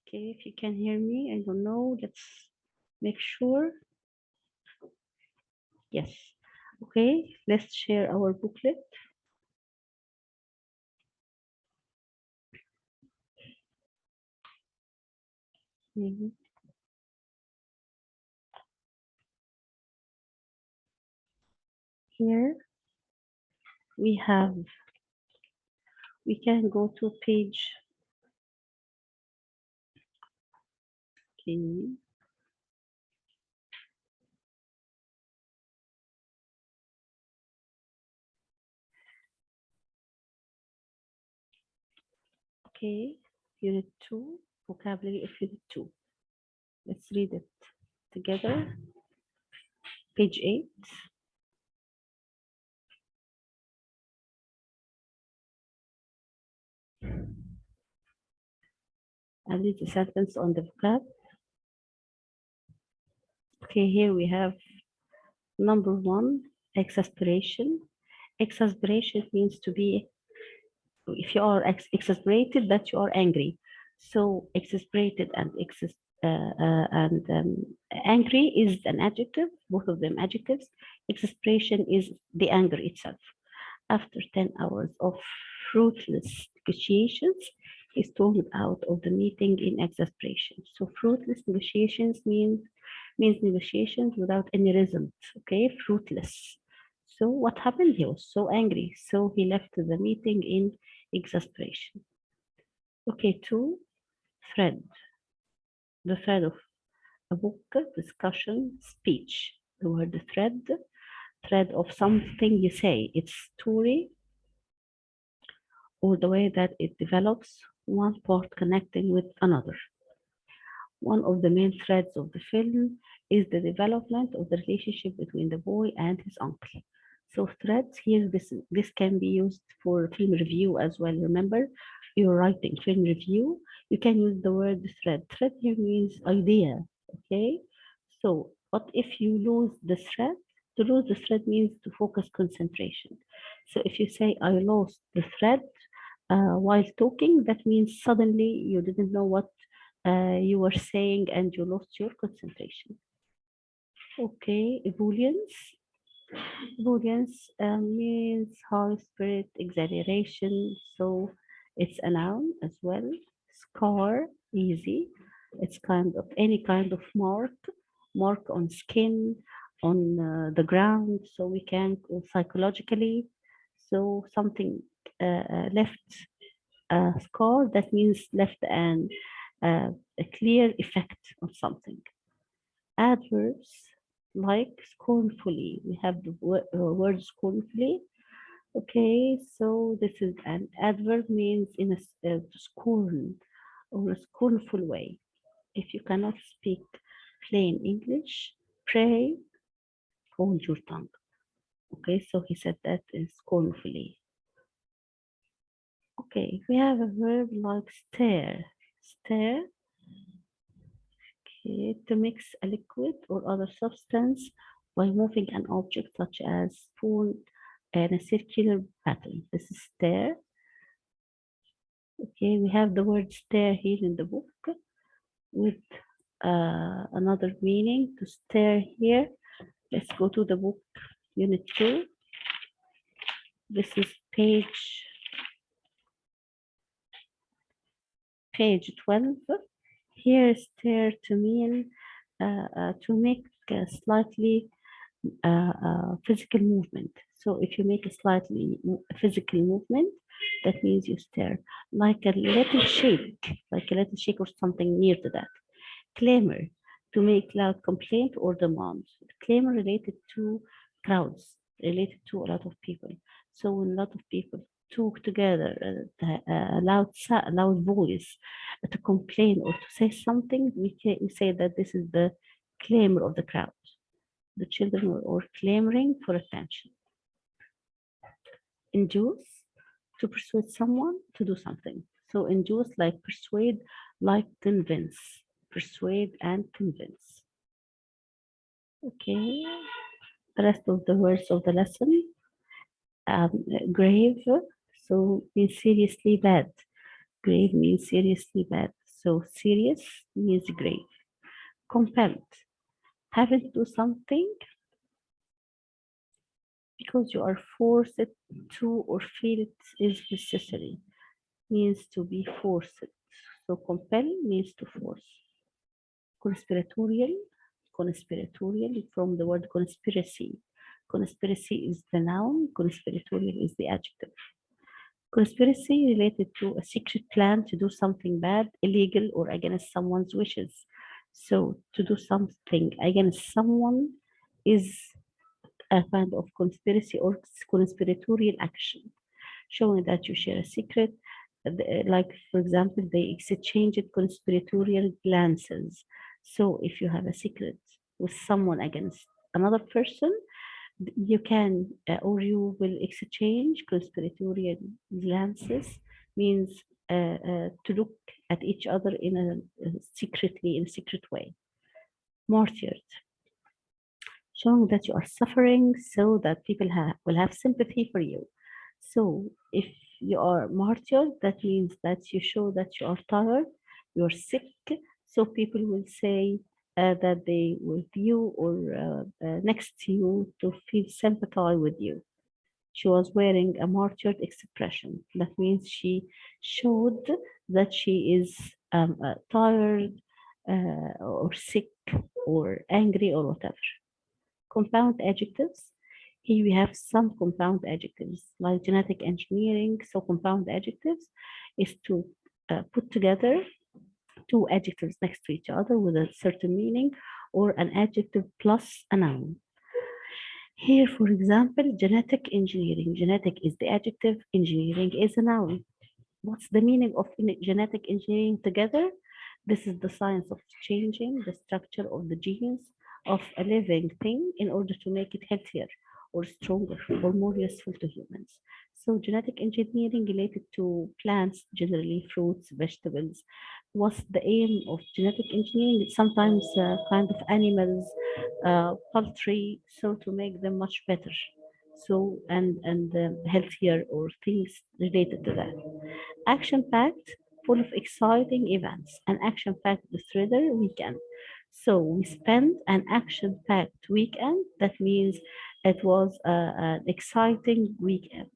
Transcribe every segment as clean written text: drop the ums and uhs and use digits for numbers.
Okay, if you can hear me, I don't know. Let's make sure. Yes. Okay, let's share our booklet. Mhm. Here we have, we can go to page. Okay. Okay, Unit 2, vocabulary of Unit 2. Let's read it together. Page 8. I'll read the sentence on the vocab. Okay, here we have number 1, exasperation. Exasperation means to be, if you are exasperated, that you are angry. So exasperated and angry is an adjective, both of them adjectives. Exasperation is the anger itself. After 10 hours of fruitless negotiations, he stormed out of the meeting in exasperation. So fruitless negotiations means negotiations without any result. Okay, fruitless. So what happened? He was so angry, so he left the meeting in exasperation. Okay, 2, thread. The thread of a book, discussion, speech. The word thread of something you say. It's story, or the way that it develops, one part connecting with another. One of the main threads of the film is the development of the relationship between the boy and his uncle. So threads here, this can be used for film review as well. Remember, you're writing film review, you can use the word thread. Thread here means idea, okay? So, but if you lose the thread, to lose the thread means to focus concentration. So if you say, I lost the thread while talking, that means suddenly you didn't know what you were saying and you lost your concentration. Okay, ebullience. Ebullience means high spirit, exaggeration. So it's a noun as well. Scar, easy. It's kind of any kind of mark on skin, on the ground. So we can psychologically. So something left a scar, that means left a clear effect on something. Adverbs like scornfully. We have the word scornfully. Okay, so this is an adverb, means in a scorn or a scornful way. If you cannot speak plain English, pray, hold your tongue. Okay, so he said that is scornfully. Okay, we have a verb like stare. Stare, okay, to mix a liquid or other substance by moving an object such as spoon in a circular pattern. This is stare. Okay, we have the word stare here in the book with another meaning to stare here. Let's go to the book, Unit 2. This is page 12. Here, stare to mean to make slightly physical movement. So if you make a slightly physical movement, that means you stare, like a little shake or something near to that. Clamor, to make loud complaint or demand. Clamor related to crowds, related to a lot of people. So when a lot of people talk together, loud voice to complain or to say something, we say that this is the clamor of the crowd. The children were all clamoring for attention. Induce, to persuade someone to do something. So induce, like persuade, like convince. Persuade and convince. Okay, the rest of the words of the lesson. Grave, so means seriously bad. Grave means seriously bad. So serious means grave. Compelled, having to do something because you are forced to or feel it is necessary, means to be forced. So compel means to force. Conspiratorial, conspiratorial from the word conspiracy. Conspiracy is the noun, conspiratorial is the adjective. Conspiracy related to a secret plan to do something bad, illegal, or against someone's wishes. So to do something against someone is a kind of conspiracy or conspiratorial action, showing that you share a secret. Like, for example, they exchanged conspiratorial glances. So if you have a secret with someone against another person, you can or you will exchange conspiratorial glances, means to look at each other in a secretly in a secret way. Martyred, showing that you are suffering so that people will have sympathy for you. So if you are martyred, that means that you show that you are tired, you're sick, so people will say that they with you or next to you to feel sympathy with you. She was wearing a martyred expression. That means she showed that she is tired or sick or angry or whatever. Compound adjectives. Here we have some compound adjectives like genetic engineering. So compound adjectives is to put together two adjectives next to each other with a certain meaning, or an adjective plus a noun. Here, for example, genetic engineering. Genetic is the adjective, engineering is a noun. What's the meaning of genetic engineering together? This is the science of changing the structure of the genes of a living thing in order to make it healthier or stronger or more useful to humans. So genetic engineering related to plants, generally fruits, vegetables. What's the aim of genetic engineering? It's sometimes kind of animals, poultry, so to make them much better. So and healthier or things related to that. Action-packed, full of exciting events, an action-packed thriller weekend. So we spent an action-packed weekend. That means it was an exciting weekend.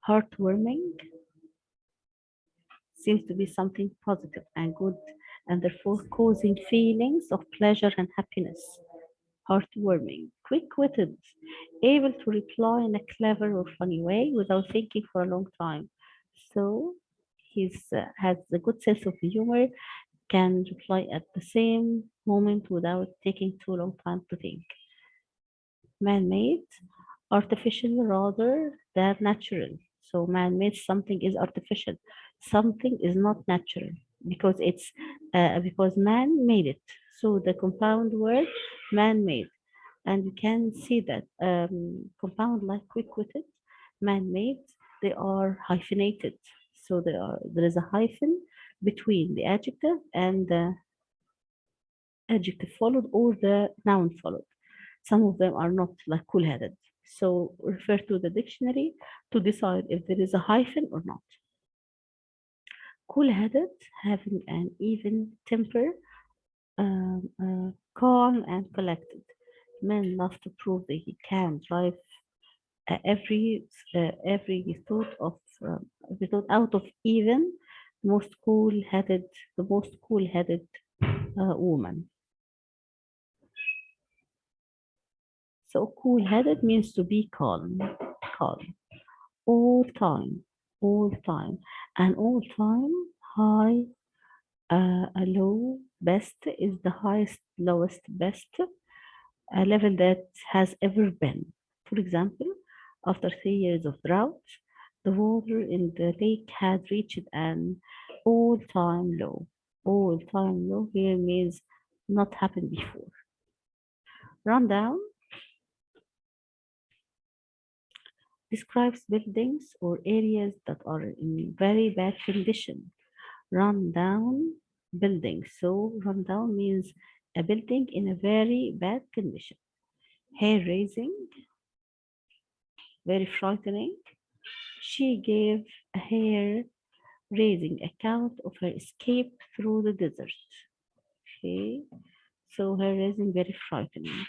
Heartwarming seems to be something positive and good, and therefore causing feelings of pleasure and happiness. Heartwarming, quick-witted, able to reply in a clever or funny way without thinking for a long time. So he's has a good sense of humor, can reply at the same moment without taking too long time to think. Man-made, artificial rather than natural. So man-made, something is artificial, something is not natural because man made it. So the compound word man-made, and you can see that compound like quick-witted, man-made, they are hyphenated. So there is a hyphen between the adjective and the adjective followed or the noun followed. Some of them are not, like cool-headed. So refer to the dictionary to decide if there is a hyphen or not. Cool-headed, having an even temper, calm and collected. Men love to prove that he can drive every thought of every thought out of even the most cool-headed woman. So cool-headed means to be calm, calm all time, all time, and all time high, a low, best is the highest, lowest, best a level that has ever been. For example, after 3 years of drought, the water in the lake had reached an all-time low. All-time low here means not happened before. Rundown describes buildings or areas that are in very bad condition. Rundown building. So rundown means a building in a very bad condition. Hair raising, very frightening. She gave a hair raising account of her escape through the desert. Okay, so her raising very frightening.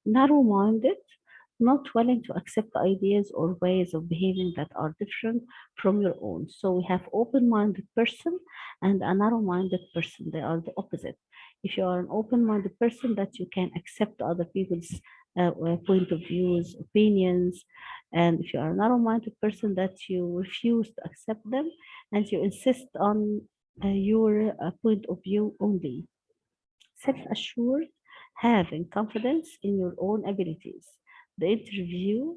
Narrow-minded, not willing to accept ideas or ways of behaving that are different from your own. So we have open-minded person and a narrow-minded person. They are the opposite. If you are an open-minded person, that you can accept other people's point of views, opinions, and if you are a narrow-minded person, that you refuse to accept them and you insist on your point of view only. Self-assured, having confidence in your own abilities. The interview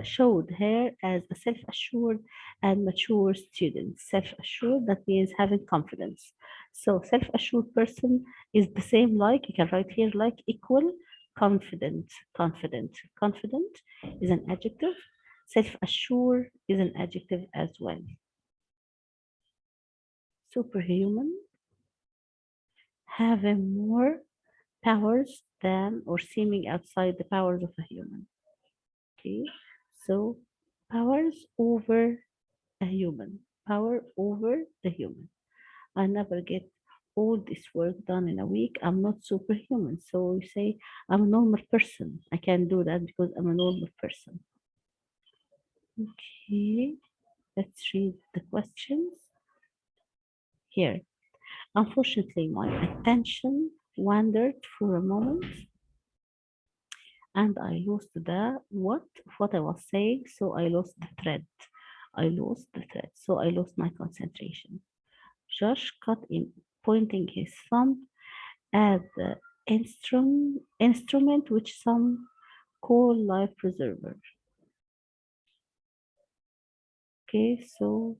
showed her as a self-assured and mature student. Self-assured, that means having confidence. So self-assured person is the same like, you can write here like equal, confident, confident. Confident is an adjective. Self-assured is an adjective as well. Superhuman, having more powers than or seeming outside the powers of a human. Okay, so powers over a human, power over the human. I never get all this work done in a week. I'm not superhuman. So you say, I'm a normal person. I can do that because I'm a normal person. Okay, let's read the questions here. Unfortunately, my attention wandered for a moment and I lost the what I was saying, so I lost the thread. I lost the thread, so I lost my concentration. Josh cut in, pointing his thumb at the instrument which some call life preserver. Okay, so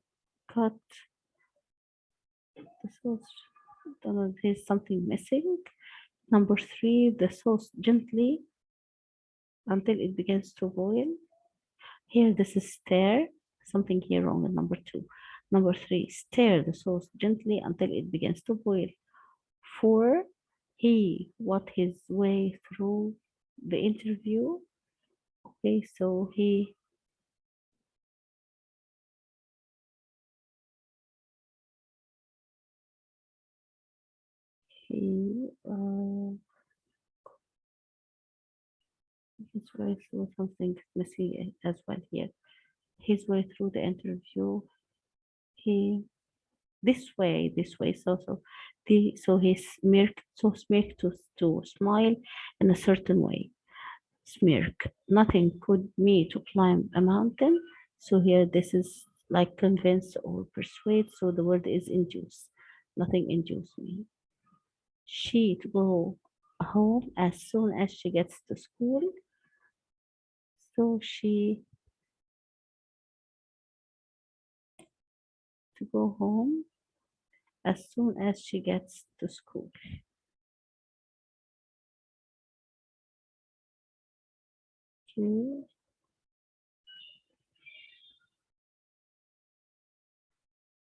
cut the sauce. There's something missing. Number 3, the sauce gently until it begins to boil. Here, this is stir. Something here wrong in number 2. Number 3, stir the sauce gently until it begins to boil. 4, he what his way through the interview. Okay, so he his way through something missing as well here. His way through the interview. He this way. So he smirked to smile in a certain way. Smirk. Nothing could me to climb a mountain. So here this is like convince or persuade. So the word is induce. Nothing induced me. She to go home as soon as she gets to school. So she to go home as soon as she gets to school. Okay.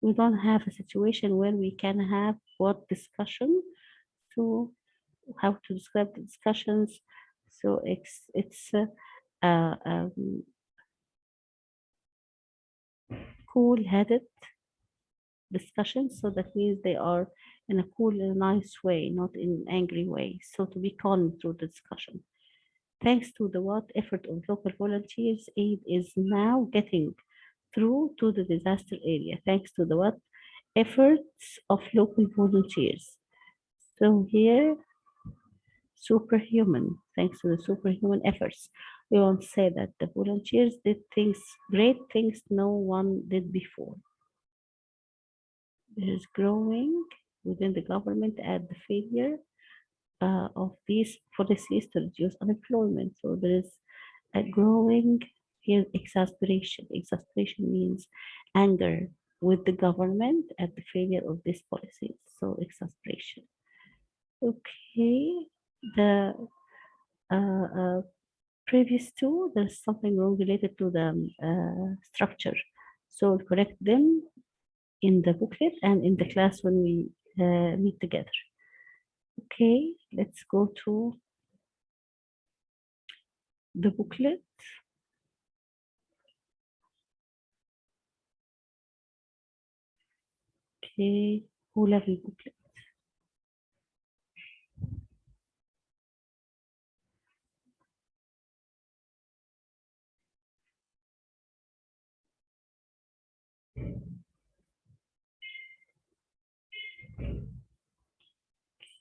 We don't have a situation where we can have what discussion. So how to describe the discussions. So it's cool-headed discussions. So that means they are in a cool, nice way, not in an angry way. So to be calm through the discussion. Thanks to the what effort of local volunteers, aid is now getting through to the disaster area. Thanks to the what efforts of local volunteers. So here superhuman, thanks to the superhuman efforts. We won't say that the volunteers did things, great things no one did before. There is growing within the government at the failure of these policies to reduce unemployment. So there is a growing here exasperation. Exasperation means anger with the government at the failure of these policies. So exasperation. Okay, the previous two, there's something wrong related to the structure. So we'll correct them in the booklet and in the class when we meet together. Okay, let's go to the booklet. Okay, O-level booklet.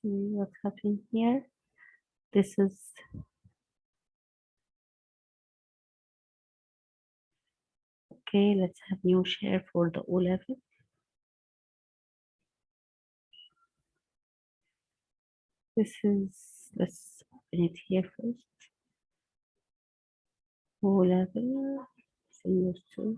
See what's happening here. This is okay. Let's have new share for the O-level. This is, let's open it here first. O-level, semester.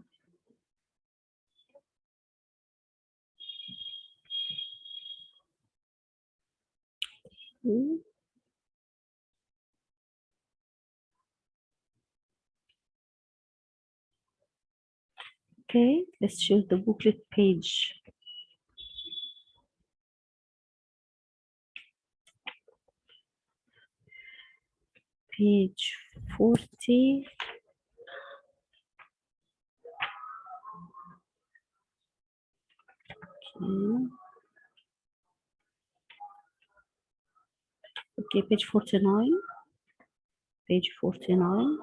Okay, let's choose the booklet page. Page 40. Okay, page 49. Page 49.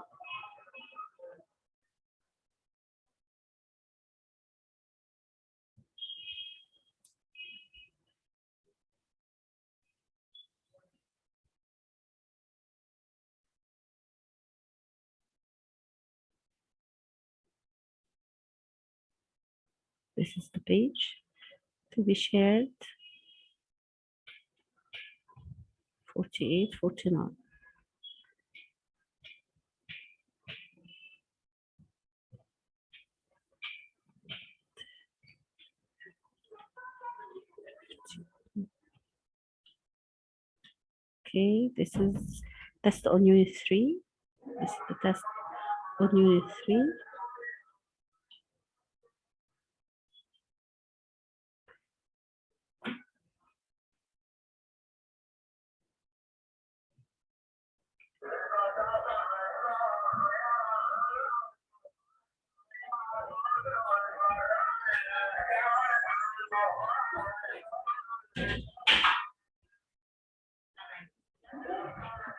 This is the page to be shared. 48, 49. Okay, this is test on unit 3. This is the test on unit 3.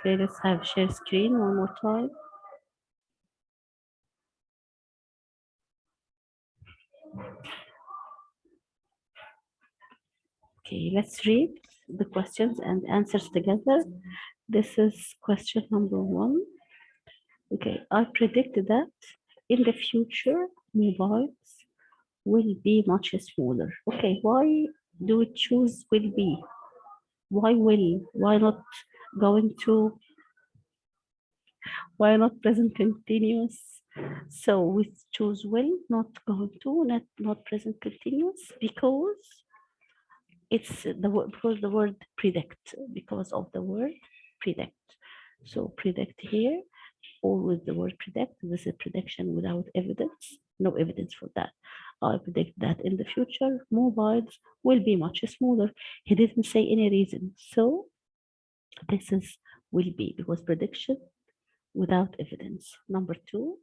Okay, let's have share screen one more time. Okay, let's read the questions and answers together. This is question number 1. Okay, I predict that in the future, mobiles will be much smaller. Okay, why do we choose will be? Why will? Why not going to? Why not present continuous? So we choose will, not going to, not present continuous, because it's the word, because the word predict, because of the word predict. So predict here, always the word predict. This is prediction without evidence, no evidence for that. I predict that in the future, mobiles will be much smaller. He didn't say any reason. So this is will be, because prediction without evidence. Number 2,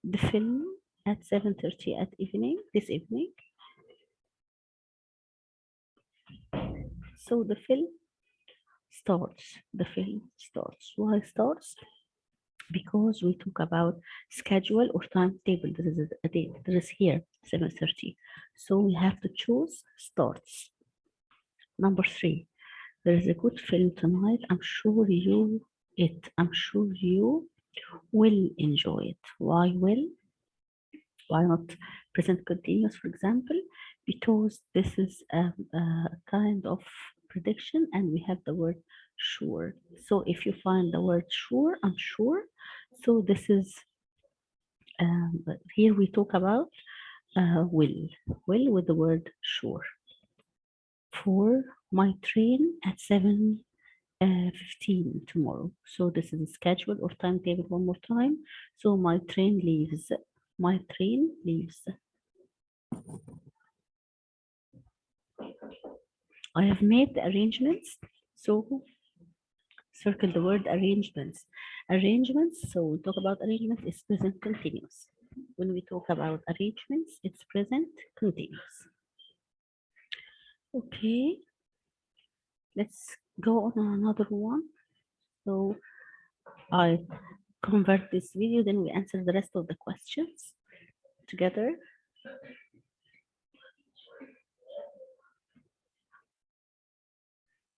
the film at 7:30 at evening, this evening. So the film starts. The film starts. Why starts? Because we talk about schedule or timetable. There is a date. There is here 7:30. So we have to choose starts. Number 3, there is a good film tonight. I'm sure you will enjoy it. Why will? Why not present continuous, for example? Because this is a kind of prediction and we have the word sure. So if you find the word sure, I'm sure. So this is, but here we talk about will with the word sure. For my train at 7:15 tomorrow. So this is a schedule or timetable one more time. So my train leaves. My train leaves. I have made the arrangements. So circle the word arrangements. Arrangements, so we talk about arrangements, it's present continuous. When we talk about arrangements, it's present continuous. Okay, let's go on another one. So I convert this video, then we answer the rest of the questions together.